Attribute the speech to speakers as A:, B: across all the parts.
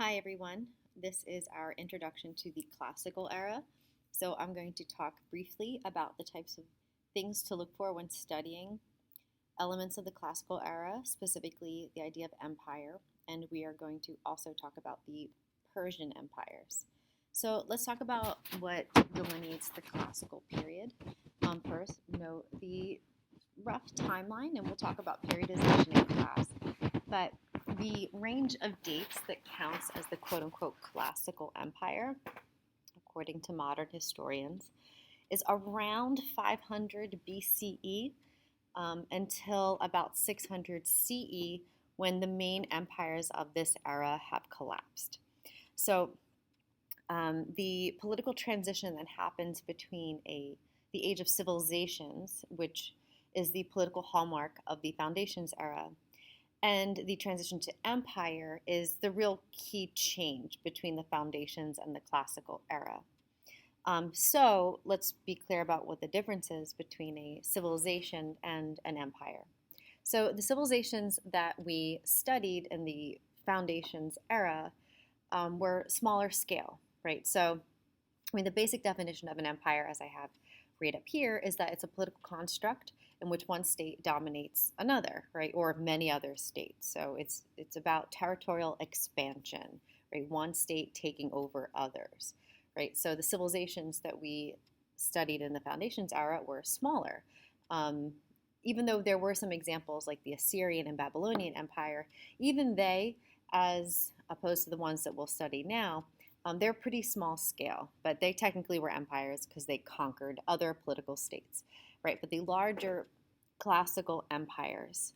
A: Hi everyone, this is our introduction to the classical era. So I'm going to talk briefly about the types of things to look for when studying elements of the classical era, specifically the idea of empire, and we are going to also talk about the Persian empires. So let's talk about what delineates the classical period. First, note the rough timeline, and we'll talk about periodization in class. But the range of dates that counts as the quote-unquote classical empire, according to modern historians, is around 500 BCE until about 600 CE, when the main empires of this era have collapsed. So the political transition that happens between the age of civilizations, which is the political hallmark of the foundations era, and the transition to empire is the real key change between the foundations and the classical era. So let's be clear about what the difference is between a civilization and an empire. So the civilizations that we studied in the foundations era were smaller scale, right? So, the basic definition of an empire, as I have right up here, is that it's a political construct in which one state dominates another, right, or many other states. So it's about territorial expansion, right? One state taking over others, right? So the civilizations that we studied in the foundations era were smaller. Even though there were some examples like the Assyrian and Babylonian Empire, even they, as opposed to the ones that we'll study now, they're pretty small scale, but they technically were empires because they conquered other political states, right? But the larger classical empires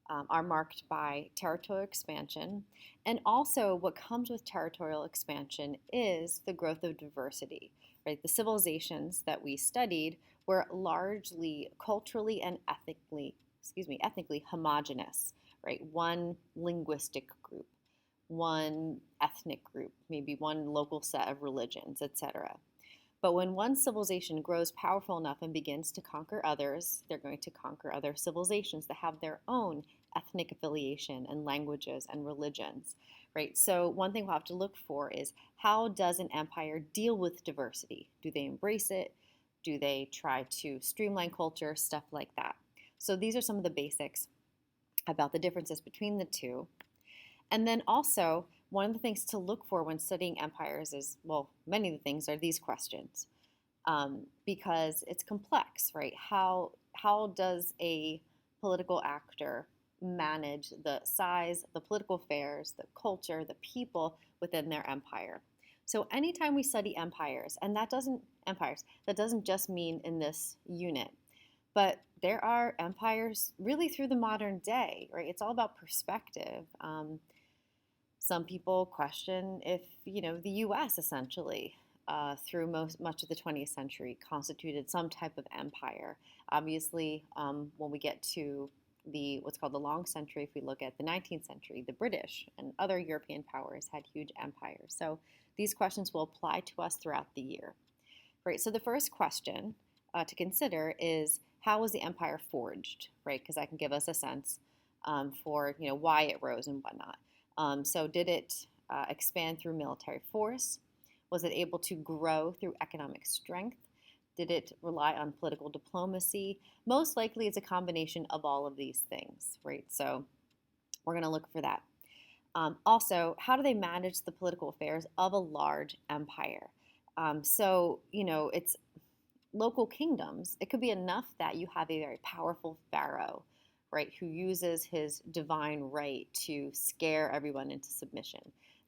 A: are marked by territorial expansion. And also, what comes with territorial expansion is the growth of diversity, right? The civilizations that we studied were largely culturally and ethnically homogenous, right? One linguistic group, one ethnic group, maybe one local set of religions, etc. But when one civilization grows powerful enough and begins to conquer others, they're going to conquer other civilizations that have their own ethnic affiliation and languages and religions, right? So one thing we'll have to look for is, how does an empire deal with diversity? Do they embrace it? Do they try to streamline culture? Stuff like that. So these are some of the basics about the differences between the two. And then also, one of the things to look for when studying empires is, well, many of the things are these questions, because it's complex, right? How does a political actor manage the size, the political affairs, the culture, the people within their empire? So anytime we study empires, and that doesn't just mean in this unit, but there are empires really through the modern day, right? It's all about perspective. Some people question if, the U.S. essentially, through much of the 20th century, constituted some type of empire. Obviously, when we get to what's called the long century, if we look at the 19th century, the British and other European powers had huge empires. So these questions will apply to us throughout the year. Right, so the first question to consider is, how was the empire forged, right? Because that can give us a sense for why it rose and whatnot. So did it expand through military force? Was it able to grow through economic strength? Did it rely on political diplomacy? Most likely it's a combination of all of these things, right? So we're going to look for that. Also, how do they manage the political affairs of a large empire? It's local kingdoms. It could be enough that you have a very powerful pharaoh, right, who uses his divine right to scare everyone into submission.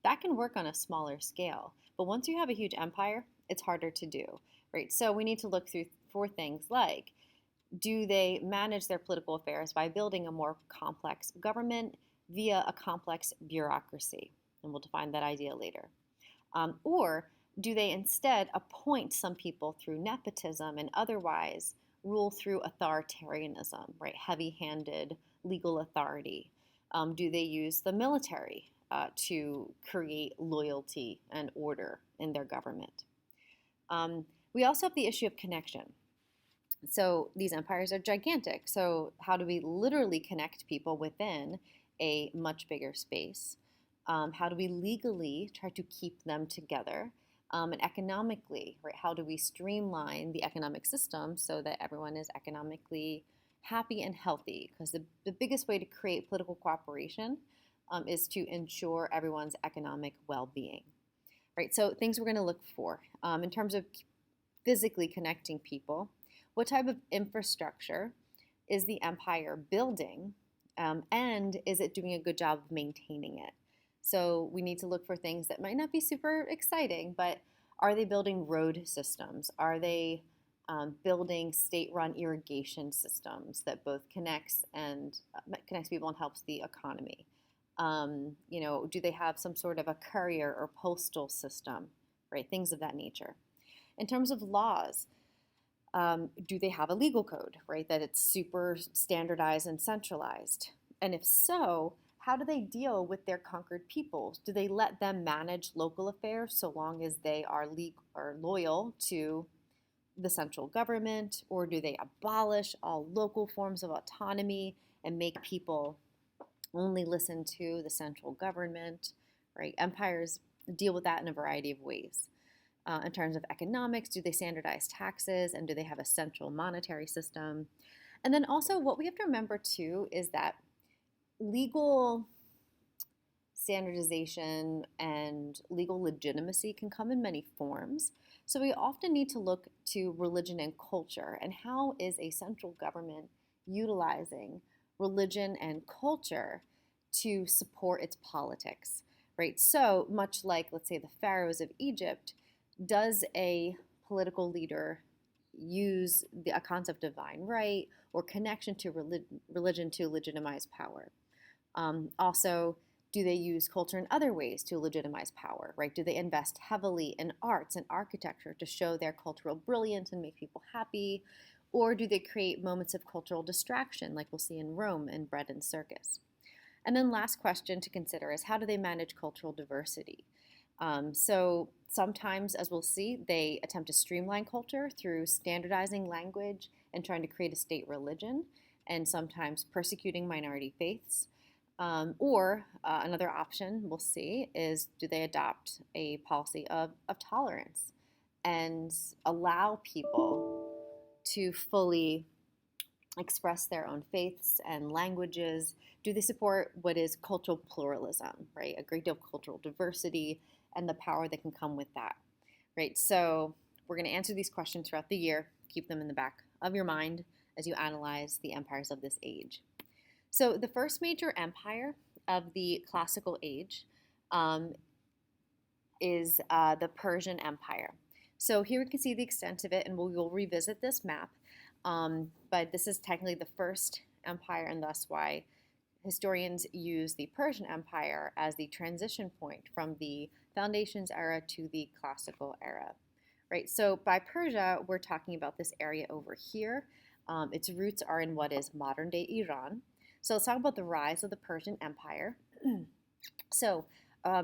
A: That can work on a smaller scale. But once you have a huge empire, it's harder to do, right? So we need to look for things like, do they manage their political affairs by building a more complex government via a complex bureaucracy? And we'll define that idea later. Or do they instead appoint some people through nepotism and otherwise rule through authoritarianism, right? Heavy-handed legal authority. Do they use the military to create loyalty and order in their government? We also have the issue of connection. So these empires are gigantic. So how do we literally connect people within a much bigger space? How do we legally try to keep them together? And economically, right? How do we streamline the economic system so that everyone is economically happy and healthy? Because the biggest way to create political cooperation is to ensure everyone's economic well-being, right? So things we're going to look for in terms of physically connecting people. What type of infrastructure is the empire building, and is it doing a good job of maintaining it? So we need to look for things that might not be super exciting, but are they building road systems? Are they building state-run irrigation systems that both connects people and helps the economy? Do they have some sort of a courier or postal system, right? Things of that nature. In terms of laws, do they have a legal code, right? That it's super standardized and centralized? And if so, how do they deal with their conquered peoples? Do they let them manage local affairs so long as they are loyal to the central government? Or do they abolish all local forms of autonomy and make people only listen to the central government, right? Empires deal with that in a variety of ways. In terms of economics, do they standardize taxes, and do they have a central monetary system? And then also what we have to remember too is that legal standardization and legal legitimacy can come in many forms. So we often need to look to religion and culture, and how is a central government utilizing religion and culture to support its politics, right? So much like, let's say, the pharaohs of Egypt, does a political leader use a concept of divine right or connection to religion to legitimize power? Also, do they use culture in other ways to legitimize power, right? Do they invest heavily in arts and architecture to show their cultural brilliance and make people happy? Or do they create moments of cultural distraction like we'll see in Rome and bread and circus? And then last question to consider is, how do they manage cultural diversity? So sometimes, as we'll see, they attempt to streamline culture through standardizing language and trying to create a state religion, and sometimes persecuting minority faiths. Or another option we'll see is, do they adopt a policy of tolerance and allow people to fully express their own faiths and languages? Do they support what is cultural pluralism, right? A great deal of cultural diversity and the power that can come with that, right? So we're going to answer these questions throughout the year. Keep them in the back of your mind as you analyze the empires of this age. So the first major empire of the classical age is the Persian Empire. So here we can see the extent of it, and we will revisit this map. But this is technically the first empire, and thus why historians use the Persian Empire as the transition point from the Foundations era to the Classical era, right? So by Persia, we're talking about this area over here. Its roots are in what is modern-day Iran. So let's talk about the rise of the Persian Empire. So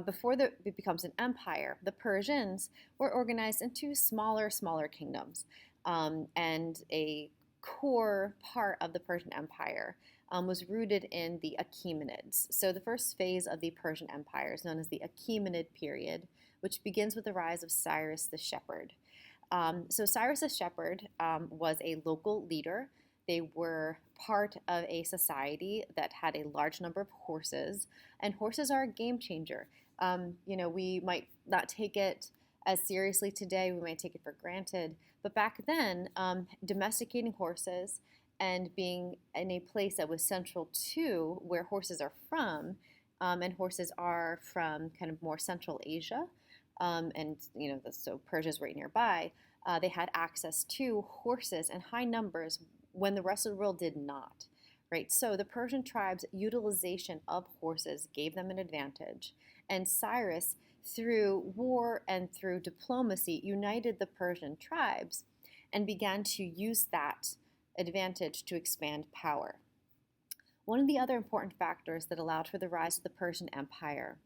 A: before it becomes an empire, the Persians were organized into smaller kingdoms. And a core part of the Persian Empire was rooted in the Achaemenids. So the first phase of the Persian Empire is known as the Achaemenid period, which begins with the rise of Cyrus the Shepherd. So Cyrus the Shepherd was a local leader. They were part of a society that had a large number of horses, and horses are a game changer. We might not take it as seriously today, we might take it for granted, but back then, domesticating horses and being in a place that was central to where horses are from, and horses are from kind of more Central Asia, so Persia's right nearby, they had access to horses in high numbers when the rest of the world did not, right? So the Persian tribes' utilization of horses gave them an advantage, and Cyrus, through war and through diplomacy, united the Persian tribes and began to use that advantage to expand power. One of the other important factors that allowed for the rise of the Persian Empire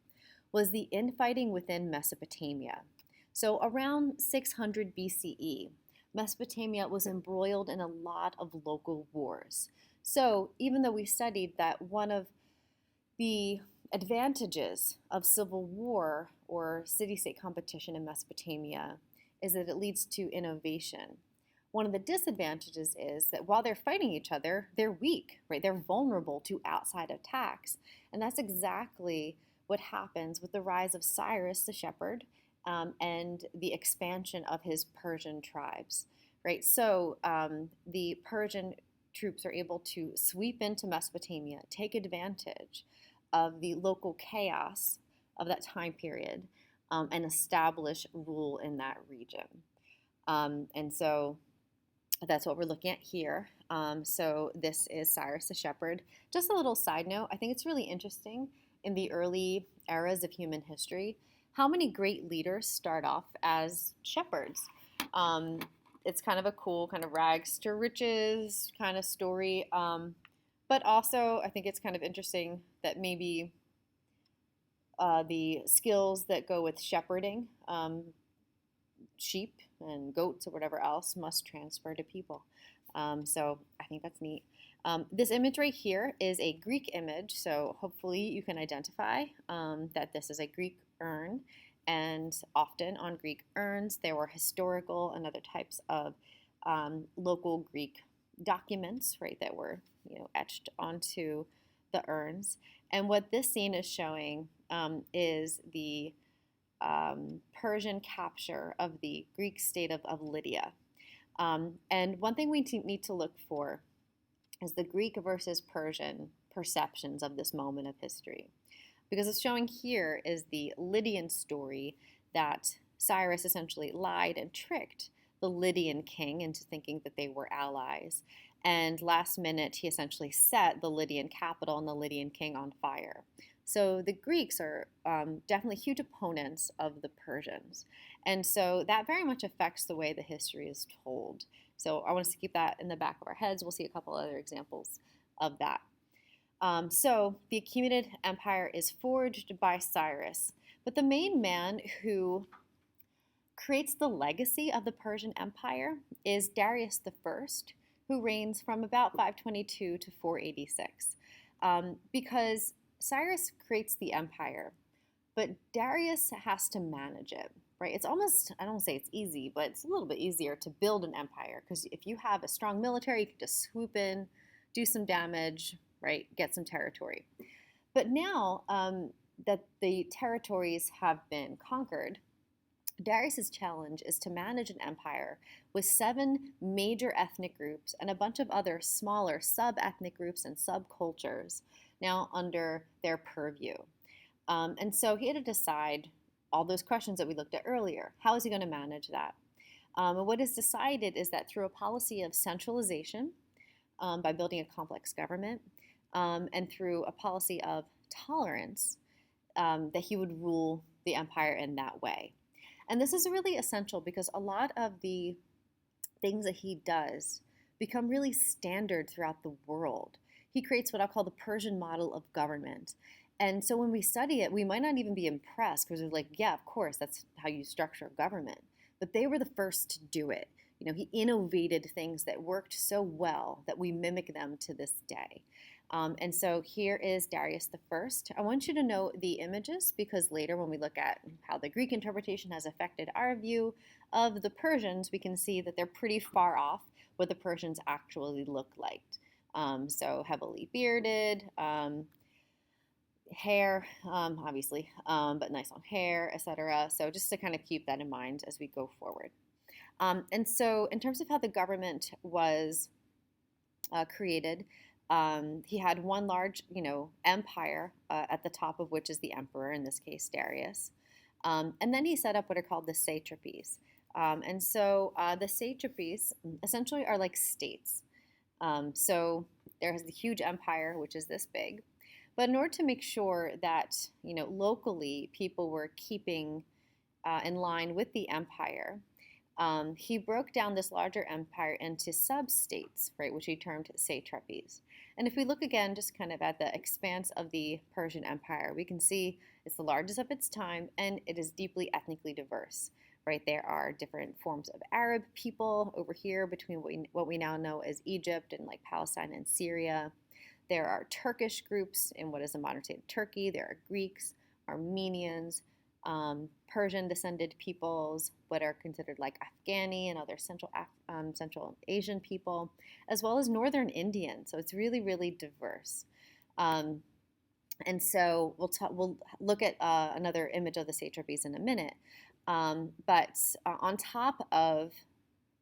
A: was the infighting within Mesopotamia. So around 600 BCE, Mesopotamia was embroiled in a lot of local wars. So even though we studied that one of the advantages of civil war or city-state competition in Mesopotamia is that it leads to innovation. One of the disadvantages is that while they're fighting each other, they're weak, right? They're vulnerable to outside attacks. And that's exactly what happens with the rise of Cyrus the Shepherd and the expansion of his Persian tribes, right? So the Persian troops are able to sweep into Mesopotamia, take advantage of the local chaos of that time period, and establish rule in that region. And so that's what we're looking at here. So this is Cyrus the Shepherd. Just a little side note, I think it's really interesting in the early eras of human history how many great leaders start off as shepherds. It's kind of a cool kind of rags to riches kind of story. But also I think it's kind of interesting that maybe the skills that go with shepherding, sheep and goats or whatever else, must transfer to people. So I think that's neat. This image right here is a Greek image, so hopefully you can identify that this is a Greek urn. And often on Greek urns there were historical and other types of local Greek documents, right, that were etched onto the urns. And what this scene is showing is the Persian capture of the Greek state of Lydia. And one thing we need to look for is the Greek versus Persian perceptions of this moment of history. Because it's showing here is the Lydian story that Cyrus essentially lied and tricked the Lydian king into thinking that they were allies. And last minute, he essentially set the Lydian capital and the Lydian king on fire. So the Greeks are definitely huge opponents of the Persians. And so that very much affects the way the history is told. So I want us to keep that in the back of our heads. We'll see a couple other examples of that. So the Achaemenid Empire is forged by Cyrus. But the main man who creates the legacy of the Persian Empire is Darius the First, who reigns from about 522 to 486. Because Cyrus creates the empire, but Darius has to manage it, right? It's almost, I don't say it's easy, but it's a little bit easier to build an empire, because if you have a strong military, you can just swoop in, do some damage, right, get some territory. But now that the territories have been conquered, Darius's challenge is to manage an empire with 7 major ethnic groups and a bunch of other smaller sub-ethnic groups and subcultures now under their purview. And so he had to decide all those questions that we looked at earlier. How is he going to manage that? And what is decided is that through a policy of centralization, by building a complex government, and through a policy of tolerance, that he would rule the empire in that way. And this is really essential because a lot of the things that he does become really standard throughout the world. He creates what I call the Persian model of government. And so when we study it, we might not even be impressed because we're like, yeah, of course, that's how you structure a government. But they were the first to do it. He innovated things that worked so well that we mimic them to this day. And so here is Darius the First. I want you to know the images because later when we look at how the Greek interpretation has affected our view of the Persians, we can see that they're pretty far off what the Persians actually look like. So heavily bearded, hair, obviously, but nice long hair, etc. So just to kind of keep that in mind as we go forward. And so in terms of how the government was created, he had one large, empire at the top of which is the emperor, in this case Darius. And then he set up what are called the satrapies. And so the satrapies essentially are like states. So there's the huge empire, which is this big. But in order to make sure that, locally people were keeping in line with the empire, he broke down this larger empire into sub-states, right, which he termed satrapies. And if we look again just kind of at the expanse of the Persian Empire, we can see it's the largest of its time and it is deeply ethnically diverse, right? There are different forms of Arab people over here between what we now know as Egypt and like Palestine and Syria. There are Turkish groups in what is the modern state of Turkey. There are Greeks, Armenians, Persian descended peoples, what are considered like Afghani and other Central Asian people, as well as Northern Indian. So it's really, really diverse. And so we'll look at another image of the satrapies in a minute. But on top of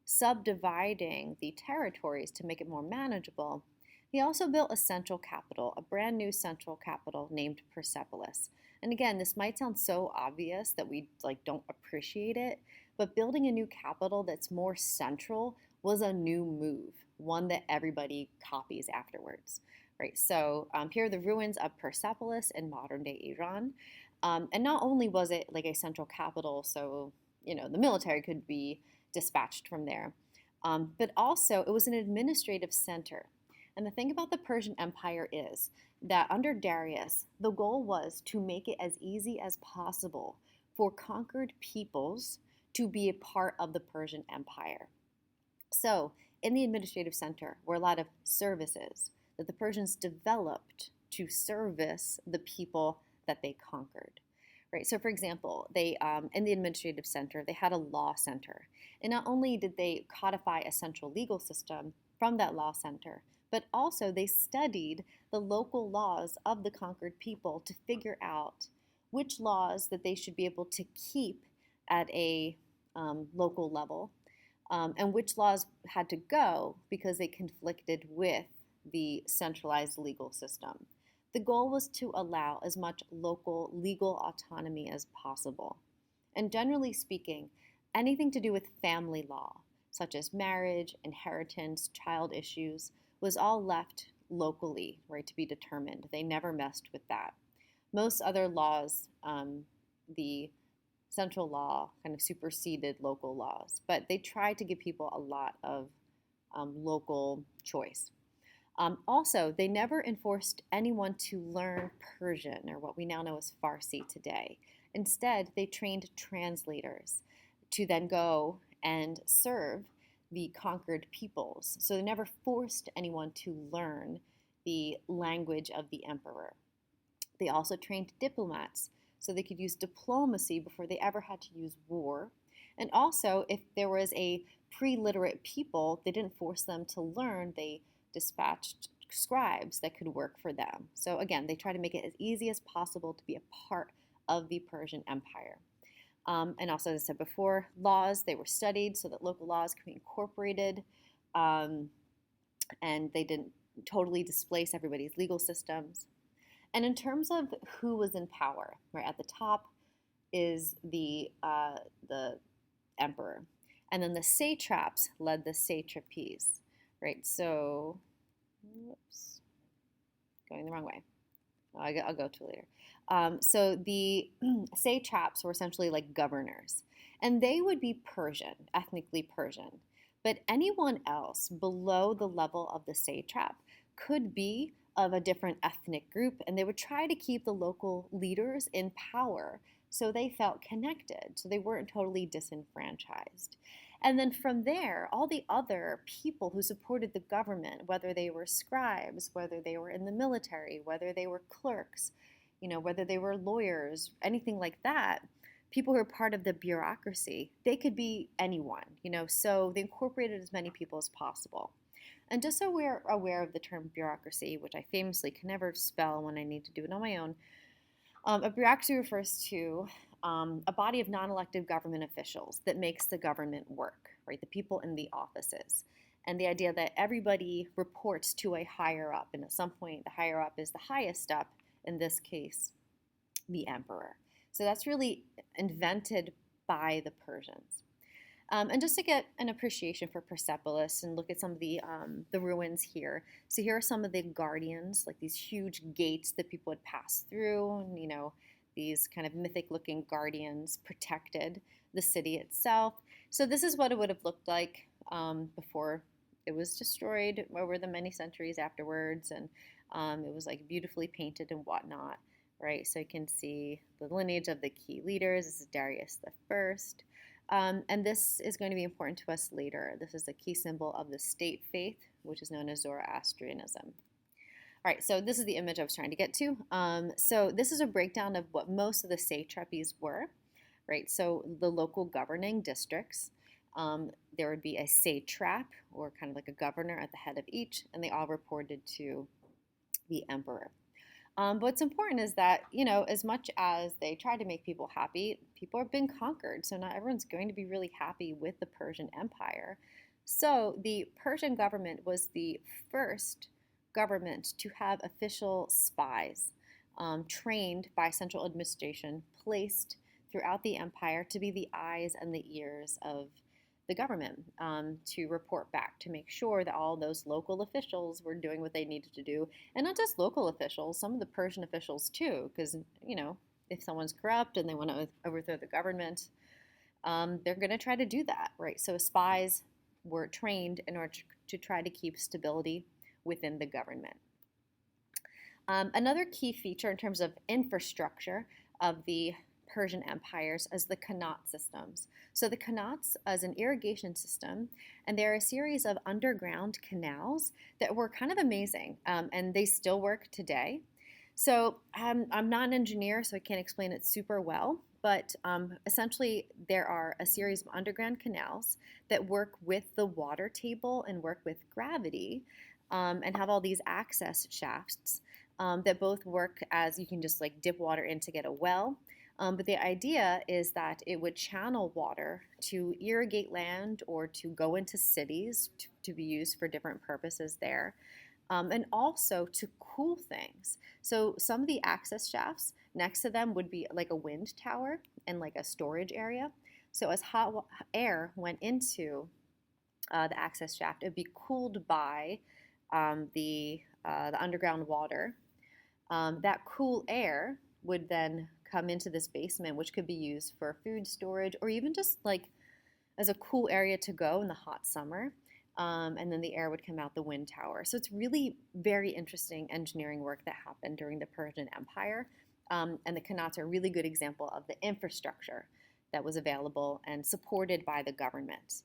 A: subdividing the territories to make it more manageable, he also built a central capital, a brand new central capital named Persepolis. And again, this might sound so obvious that we don't appreciate it, but building a new capital that's more central was a new move, one that everybody copies afterwards. Right, so here are the ruins of Persepolis in modern-day Iran. And not only was it like a central capital, so the military could be dispatched from there, but also it was an administrative center. And the thing about the Persian Empire is that under Darius, the goal was to make it as easy as possible for conquered peoples to be a part of the Persian Empire. So in the administrative center were a lot of services that the Persians developed to service the people that they conquered. Right. So, for example, they in the administrative center they had a law center, and not only did they codify a central legal system from that law center, but also they studied the local laws of the conquered people to figure out which laws that they should be able to keep at a local level, and which laws had to go because they conflicted with the centralized legal system. The goal was to allow as much local legal autonomy as possible. And generally speaking, anything to do with family law, such as marriage, inheritance, child issues, was all left locally, right, to be determined. They never messed with that. Most other laws, the central law kind of superseded local laws, but they tried to give people a lot of local choice. Also, they never enforced anyone to learn Persian, or what we now know as Farsi today. Instead, they trained translators to then go and serve the conquered peoples. So they never forced anyone to learn the language of the emperor. They also trained diplomats so they could use diplomacy before they ever had to use war. And also, if there was a pre-literate people, they didn't force them to learn. They dispatched scribes that could work for them. So again, they try to make it as easy as possible to be a part of the Persian Empire. And also, as I said before, laws, they were studied so that local laws could be incorporated, and they didn't totally displace everybody's legal systems. And in terms of who was in power, right at the top is the emperor. And then the satraps led the satrapies. Right, so, whoops, going the wrong way. I'll go to it later. So the satraps were essentially like governors, and they would be Persian, ethnically Persian. But anyone else below the level of the satrap could be of a different ethnic group, and they would try to keep the local leaders in power so they felt connected, so they weren't totally disenfranchised. And then from there, all the other people who supported the government, whether they were scribes, whether they were in the military, whether they were clerks, whether they were lawyers, anything like that, people who are part of the bureaucracy, they could be anyone, so they incorporated as many people as possible. And just so we're aware of the term bureaucracy, which I famously can never spell when I need to do it on my own, a bureaucracy refers to a body of non-elected government officials that makes the government work, right? The people in the offices. And the idea that everybody reports to a higher up, and at some point the higher up is the highest up, in this case, the emperor. So that's really invented by the Persians. And just to get an appreciation for Persepolis and look at some of the ruins here. So here are some of the guardians, like these huge gates that people would pass through, and, these kind of mythic-looking guardians protected the city itself. So this is what it would have looked like before it was destroyed over the many centuries afterwards, and it was like beautifully painted and whatnot, right? So you can see the lineage of the key leaders. This is Darius the First. And this is going to be important to us later. This is a key symbol of the state faith, which is known as Zoroastrianism. All right, so this is the image I was trying to get to. So this is a breakdown of what most of the satrapies were, right? So the local governing districts, there would be a satrap, or kind of like a governor at the head of each, and they all reported to the emperor. But what's important is that, as much as they try to make people happy, people have been conquered. So not everyone's going to be really happy with the Persian Empire. So the Persian government was the first government to have official spies trained by central administration, placed throughout the empire to be the eyes and the ears of the government, to report back, to make sure that all those local officials were doing what they needed to do. And not just local officials, some of the Persian officials too, because, if someone's corrupt and they want to overthrow the government, they're going to try to do that, right? So spies were trained in order to try to keep stability within the government. Another key feature in terms of infrastructure of the Persian empires is the Cant systems. So the Cants is an irrigation system, and they're a series of underground canals that were kind of amazing, and they still work today. So I'm not an engineer, so I can't explain it super well, but essentially there are a series of underground canals that work with the water table and work with gravity, and have all these access shafts that both work as you can just like dip water in to get a well. But the idea is that it would channel water to irrigate land or to go into cities to be used for different purposes there, and also to cool things. So some of the access shafts next to them would be like a wind tower and like a storage area. So as hot air went into the access shaft, it would be cooled by the underground water. That cool air would then come into this basement, which could be used for food storage or even just like as a cool area to go in the hot summer. And then the air would come out the wind tower. So it's really very interesting engineering work that happened during the Persian Empire. And the Khanats are a really good example of the infrastructure that was available and supported by the government.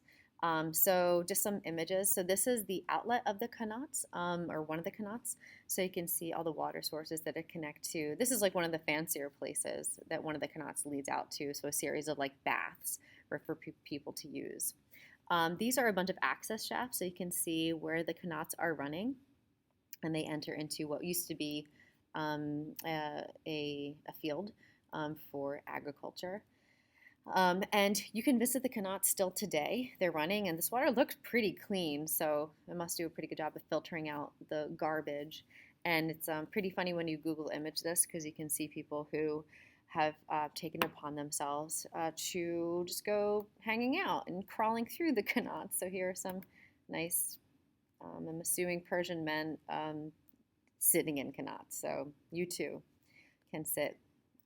A: So just some images. So this is the outlet of the Khanats, or one of the Khanats. So you can see all the water sources that it connect to. This is like one of the fancier places that one of the Khanats leads out to. So a series of like baths for people to use. These are a bunch of access shafts. So you can see where the Khanats are running, and they enter into what used to be a field for agriculture. And you can visit the Khanats still today. They're running, and this water looks pretty clean, so it must do a pretty good job of filtering out the garbage. And it's pretty funny when you Google image this, because you can see people who have taken it upon themselves to just go hanging out and crawling through the Khanats. So here are some nice, I'm assuming Persian men sitting in Khanats. So you too can sit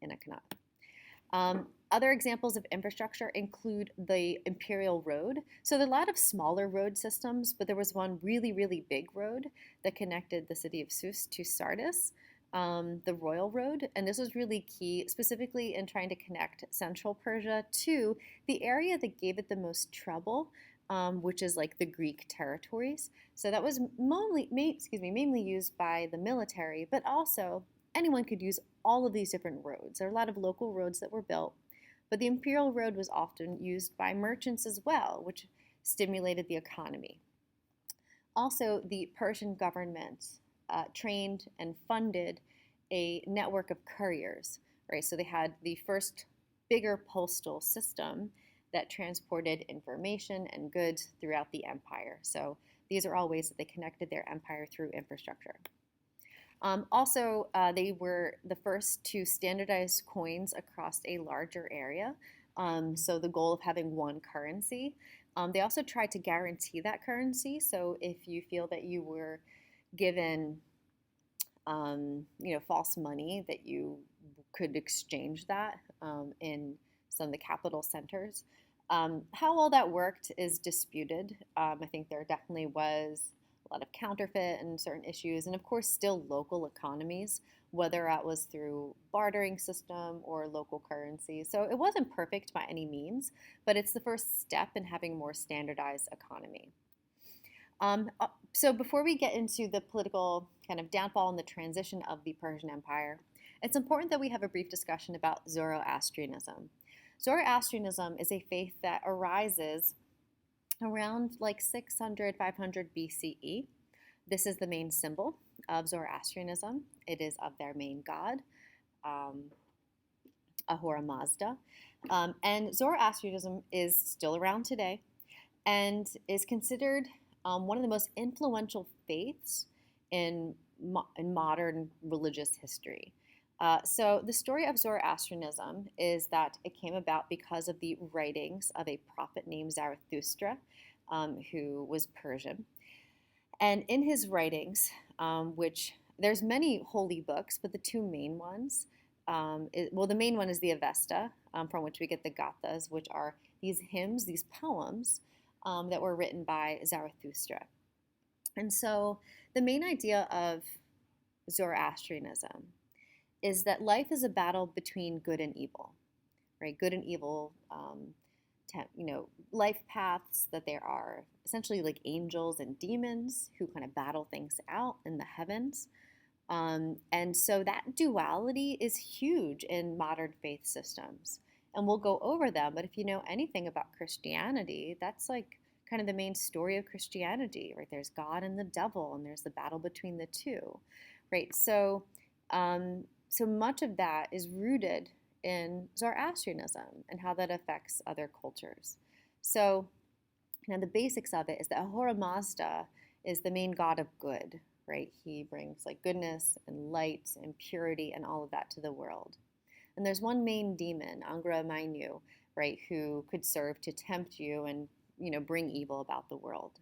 A: in a Khanat. Other examples of infrastructure include the Imperial Road. So there are a lot of smaller road systems, but there was one really, really big road that connected the city of Sus to Sardis, the Royal Road. And this was really key, specifically in trying to connect central Persia to the area that gave it the most trouble, which is like the Greek territories. So that was mainly used by the military, but also anyone could use all of these different roads. There are a lot of local roads that were built, but the Imperial Road was often used by merchants as well, which stimulated the economy. Also, the Persian government trained and funded a network of couriers, right? So they had the first bigger postal system that transported information and goods throughout the empire. So these are all ways that they connected their empire through infrastructure. They were the first to standardize coins across a larger area. So the goal of having one currency. They also tried to guarantee that currency. So if you feel that you were given, false money, that you could exchange that in some of the capital centers. How well that worked is disputed. I think there definitely was a lot of counterfeit and certain issues, and of course still local economies, whether that was through bartering system or local currency. So it wasn't perfect by any means, but it's the first step in having more standardized economy. So before we get into the political kind of downfall and the transition of the Persian Empire, it's important that we have a brief discussion about Zoroastrianism. Zoroastrianism is a faith that arises around like 600, 500 BCE. This is the main symbol of Zoroastrianism. It is of their main god, Ahura Mazda. And Zoroastrianism is still around today and is considered one of the most influential faiths in modern religious history. So the story of Zoroastrianism is that it came about because of the writings of a prophet named Zarathustra, who was Persian. And in his writings, which there's many holy books, but the two main ones, the main one is the Avesta, from which we get the Gathas, which are these hymns, these poems that were written by Zarathustra. And so the main idea of Zoroastrianism is that life is a battle between good and evil, right? Good and evil, life paths, that there are essentially like angels and demons who kind of battle things out in the heavens. And so that duality is huge in modern faith systems. And we'll go over them, but if you know anything about Christianity, that's like kind of the main story of Christianity, right? There's God and the devil, and there's the battle between the two, right? So much of that is rooted in Zoroastrianism and how that affects other cultures. So, the basics of it is that Ahura Mazda is the main god of good, right? He brings like goodness and light and purity and all of that to the world. And there's one main demon, Angra Mainyu, right, who could serve to tempt you and, bring evil about the world.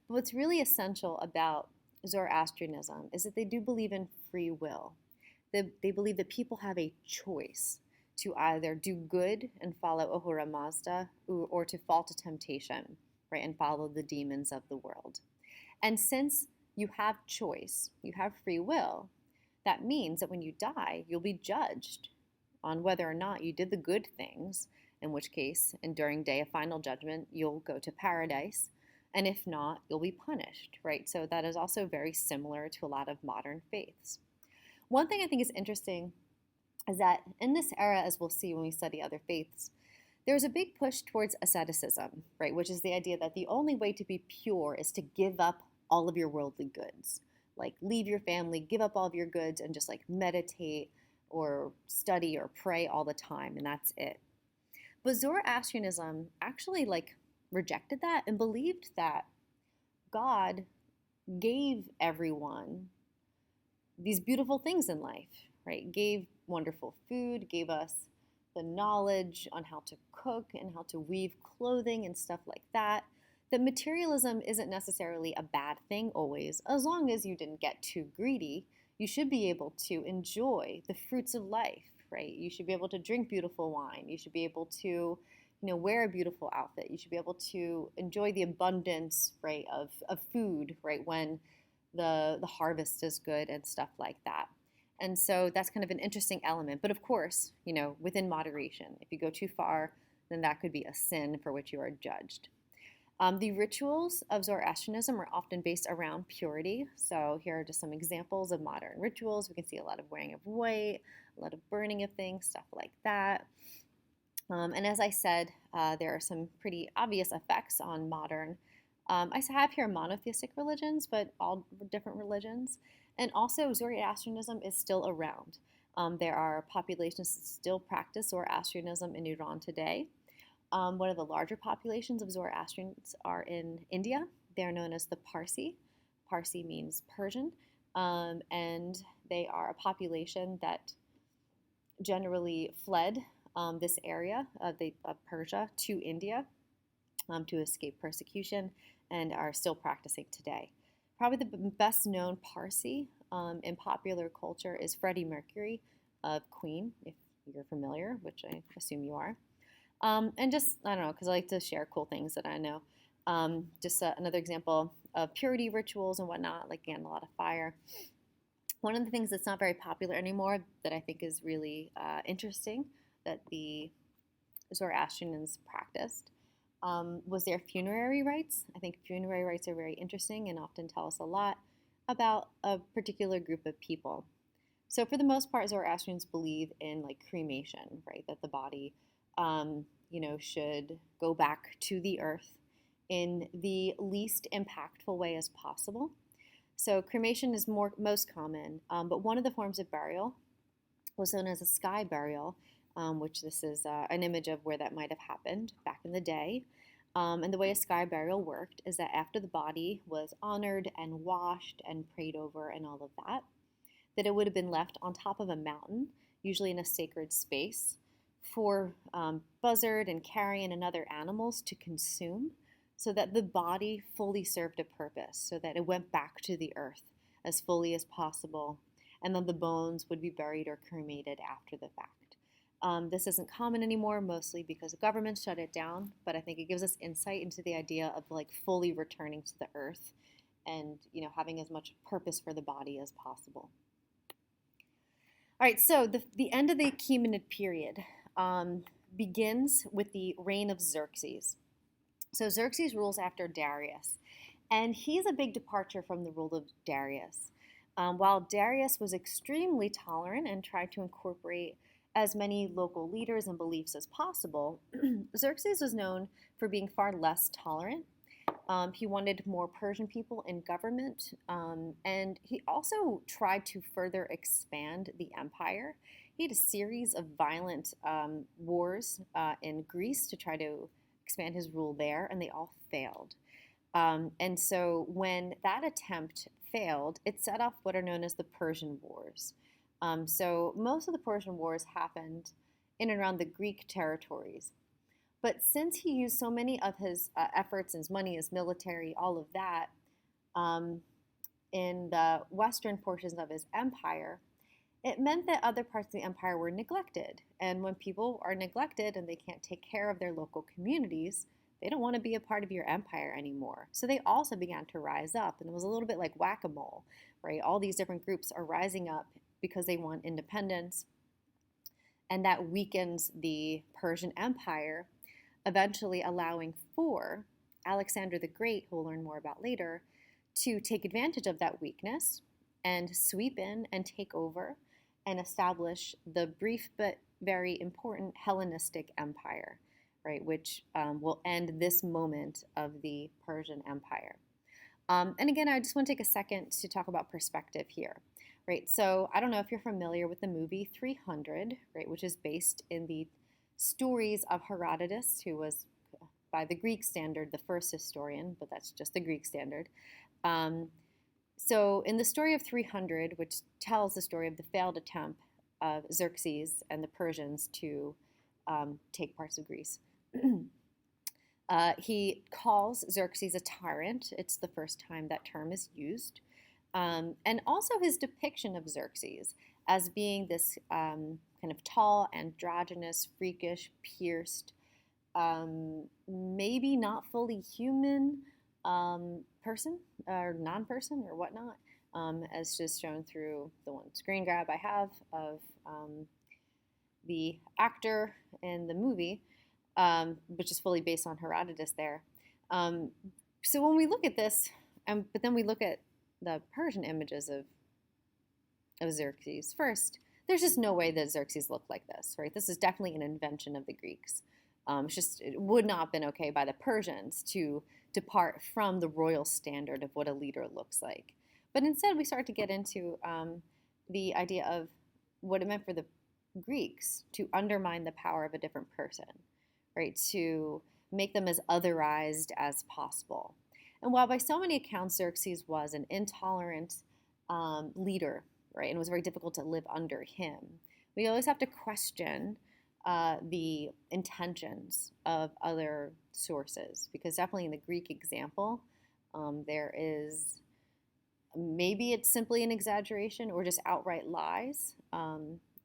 A: But what's really essential about Zoroastrianism is that they do believe in free will. They believe that people have a choice to either do good and follow Ahura Mazda or to fall to temptation, right, and follow the demons of the world. And since you have choice, you have free will, that means that when you die, you'll be judged on whether or not you did the good things, in which case, and during day of final judgment, you'll go to paradise. And if not, you'll be punished, right? So that is also very similar to a lot of modern faiths. One thing I think is interesting is that in this era, as we'll see when we study other faiths, there's a big push towards asceticism, right? Which is the idea that the only way to be pure is to give up all of your worldly goods. Like leave your family, give up all of your goods, and just like meditate or study or pray all the time, and that's it. But Zoroastrianism actually like rejected that and believed that God gave everyone these beautiful things in life, right? Gave wonderful food, gave us the knowledge on how to cook and how to weave clothing and stuff like that. That materialism isn't necessarily a bad thing always, as long as you didn't get too greedy. You should be able to enjoy the fruits of life, right? You should be able to drink beautiful wine. You should be able to, wear a beautiful outfit. You should be able to enjoy the abundance, right, of food, right, when the harvest is good and stuff like that. And so that's kind of an interesting element. But of course, within moderation. If you go too far, then that could be a sin for which you are judged. The rituals of Zoroastrianism are often based around purity. So here are just some examples of modern rituals. We can see a lot of wearing of white, a lot of burning of things, stuff like that. And as I said, there are some pretty obvious effects on modern. I have here monotheistic religions, but all different religions. And also Zoroastrianism is still around. There are populations that still practice Zoroastrianism in Iran today. One of the larger populations of Zoroastrians are in India. They're known as the Parsi. Parsi means Persian. And they are a population that generally fled this area of Persia to India to escape persecution and are still practicing today. Probably the best known Parsi in popular culture is Freddie Mercury of Queen, if you're familiar, which I assume you are. And just, I don't know, because I like to share cool things that I know. Just another example of purity rituals and whatnot, like, again, a lot of fire. One of the things that's not very popular anymore that I think is really interesting that the Zoroastrians practiced was their funerary rites. I think funerary rites are very interesting and often tell us a lot about a particular group of people. So for the most part, Zoroastrians believe in like cremation, right? That the body, should go back to the earth in the least impactful way as possible. So cremation is most common, but one of the forms of burial was known as a sky burial, which this is an image of where that might have happened back in the day. And the way a sky burial worked is that after the body was honored and washed and prayed over and all of that, that it would have been left on top of a mountain, usually in a sacred space, for buzzard and carrion and other animals to consume, so that the body fully served a purpose, so that it went back to the earth as fully as possible, and then the bones would be buried or cremated after the fact. This isn't common anymore, mostly because the government shut it down, but I think it gives us insight into the idea of like fully returning to the earth and having as much purpose for the body as possible. All right, so the end of the Achaemenid period begins with the reign of Xerxes. So Xerxes rules after Darius, and he's a big departure from the rule of Darius. While Darius was extremely tolerant and tried to incorporate as many local leaders and beliefs as possible, Xerxes was known for being far less tolerant. He wanted more Persian people in government, and he also tried to further expand the empire. He had a series of violent wars in Greece to try to expand his rule there, and they all failed. And so when that attempt failed, it set off what are known as the Persian Wars. So most of the Persian Wars happened in and around the Greek territories. But since he used so many of his efforts, his money, his military, all of that, in the western portions of his empire, it meant that other parts of the empire were neglected. And when people are neglected and they can't take care of their local communities, they don't want to be a part of your empire anymore. So they also began to rise up. And it was a little bit like whack-a-mole, right? All these different groups are rising up because they want independence. And that weakens the Persian Empire, eventually allowing for Alexander the Great, who we'll learn more about later, to take advantage of that weakness and sweep in and take over and establish the brief but very important Hellenistic Empire, right, which will end this moment of the Persian Empire. And again, I just want to take a second to talk about perspective here, right? So I don't know if you're familiar with the movie 300, right, which is based in the stories of Herodotus, who was, by the Greek standard, the first historian, but that's just the Greek standard. So in the story of 300, which tells the story of the failed attempt of Xerxes and the Persians to take parts of Greece, he calls Xerxes a tyrant. It's the first time that term is used. And also his depiction of Xerxes as being this kind of tall, androgynous, freakish, pierced, maybe not fully human person or non-person or whatnot, as just shown through the one screen grab I have of the actor in the movie, which is fully based on Herodotus there. So when we look at this, but then we look at the Persian images of Xerxes first, there's just no way that Xerxes looked like this, right? This is definitely an invention of the Greeks. It would not have been okay by the Persians to depart from the royal standard of what a leader looks like. But instead, we start to get into the idea of what it meant for the Greeks to undermine the power of a different person, right? To make them as otherized as possible. And while by so many accounts Xerxes was an intolerant leader, right, and it was very difficult to live under him, we always have to question the intentions of other sources, because definitely in the Greek example, there is, maybe it's simply an exaggeration or just outright lies,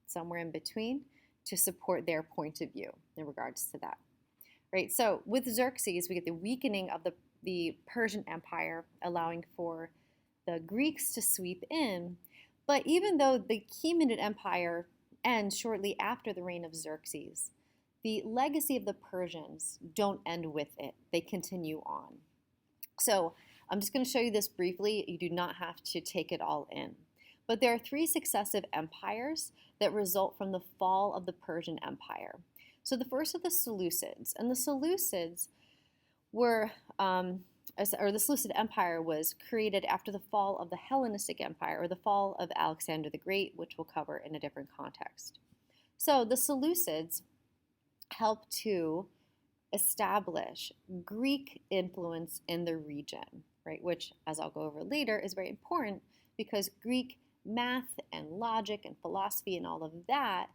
A: somewhere in between, to support their point of view in regards to that. Right, so with Xerxes, we get the weakening of the Persian Empire, allowing for the Greeks to sweep in. But even though the Achaemenid Empire ends shortly after the reign of Xerxes, the legacy of the Persians don't end with it. They continue on. So I'm just going to show you this briefly. You do not have to take it all in. But there are three successive empires that result from the fall of the Persian Empire. So the first are the Seleucids. And the Seleucids were, or the Seleucid Empire was created after the fall of the Hellenistic Empire, or the fall of Alexander the Great, which we'll cover in a different context. So the Seleucids helped to establish Greek influence in the region, right? Which, as I'll go over later, is very important because Greek math and logic and philosophy and all of that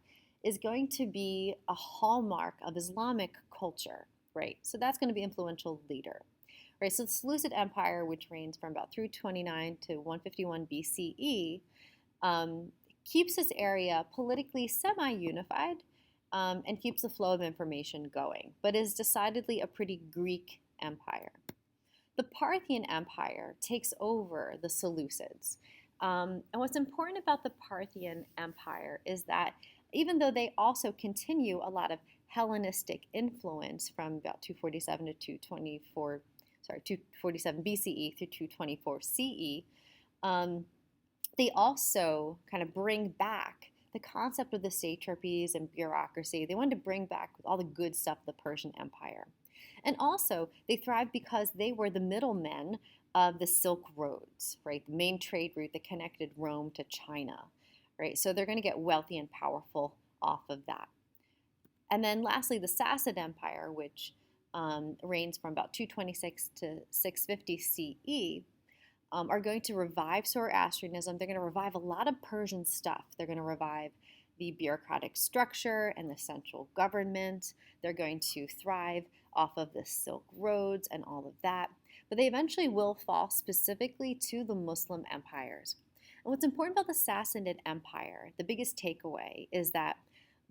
A: is going to be a hallmark of Islamic culture, right? So that's going to be influential later, right? So the Seleucid Empire, which reigns from about 329 to 151 BCE, keeps this area politically semi-unified, and keeps the flow of information going, but is decidedly a pretty Greek empire. The Parthian Empire takes over the Seleucids. And what's important about the Parthian Empire is that even though they also continue a lot of Hellenistic influence from about 247 to 247 BCE through 224 CE, they also kind of bring back the concept of the satrapies and bureaucracy. They wanted to bring back all the good stuff of the Persian Empire. And also, they thrived because they were the middlemen of the Silk Roads, right? The main trade route that connected Rome to China, right? So they're going to get wealthy and powerful off of that. And then lastly, the Seleucid Empire, which reigns from about 226 to 650 CE, are going to revive Zoroastrianism. They're going to revive a lot of Persian stuff. They're going to revive the bureaucratic structure and the central government. They're going to thrive off of the Silk Roads and all of that. But they eventually will fall specifically to the Muslim empires. And what's important about the Seleucid Empire, the biggest takeaway, is that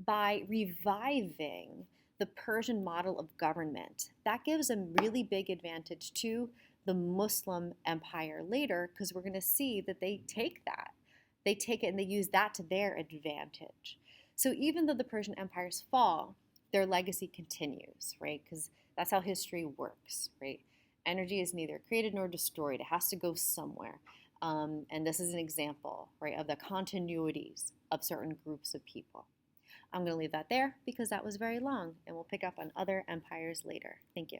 A: by reviving the Persian model of government, that gives a really big advantage to the Muslim empire later, because we're going to see that they take that. They take it and they use that to their advantage. So even though the Persian empires fall, their legacy continues, right? Because that's how history works, right? Energy is neither created nor destroyed. It has to go somewhere. And this is an example, right, of the continuities of certain groups of people. I'm going to leave that there because that was very long, and we'll pick up on other empires later. Thank you.